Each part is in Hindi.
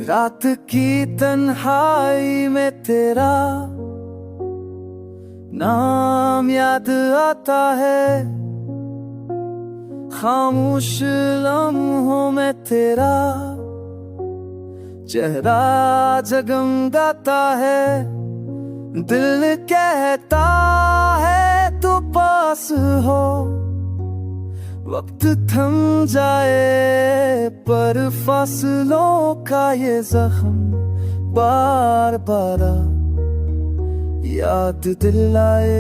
रात की तन्हाई में तेरा नाम याद आता है, खामोश लम्हों में तेरा चेहरा जगमगाता है। दिल कहता है तू पास हो, वक्त थम जाए पर फासलों का ये जख्म बार बार याद दिलाए।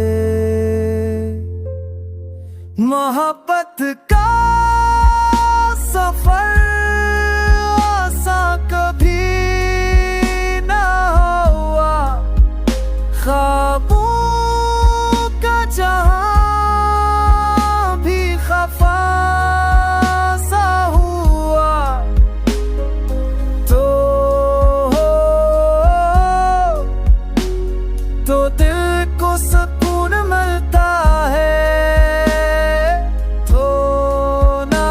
मोहब्बत का सफर आसान कभी ना हुआ, ख्वाबों का जहां भी खफा सा हुआ। तो दिल को सुकून मिलता है, तो ना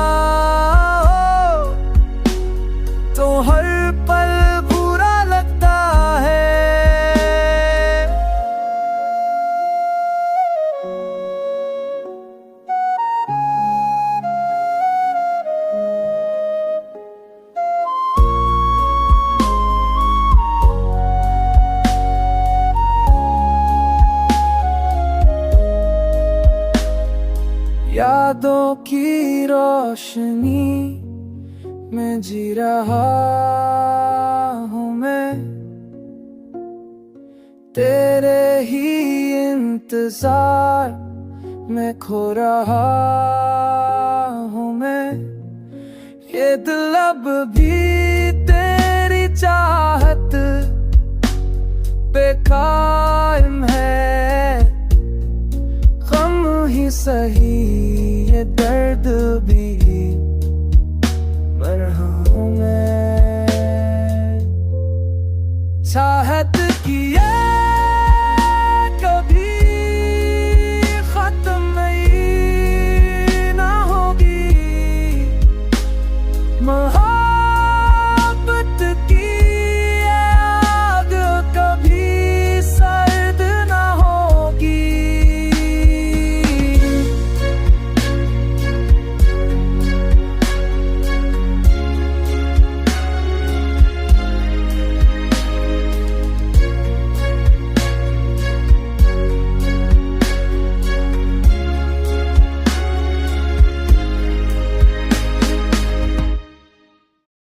हो तो हर पल बुरा लगता है। यादों की रोशनी में जी रहा हूँ मैं, तेरे ही इंतजार में खो रहा हूँ मैं। ये दिल अब भी तेरी चाहत पे कायम है, गम ही सही ये दर्द भी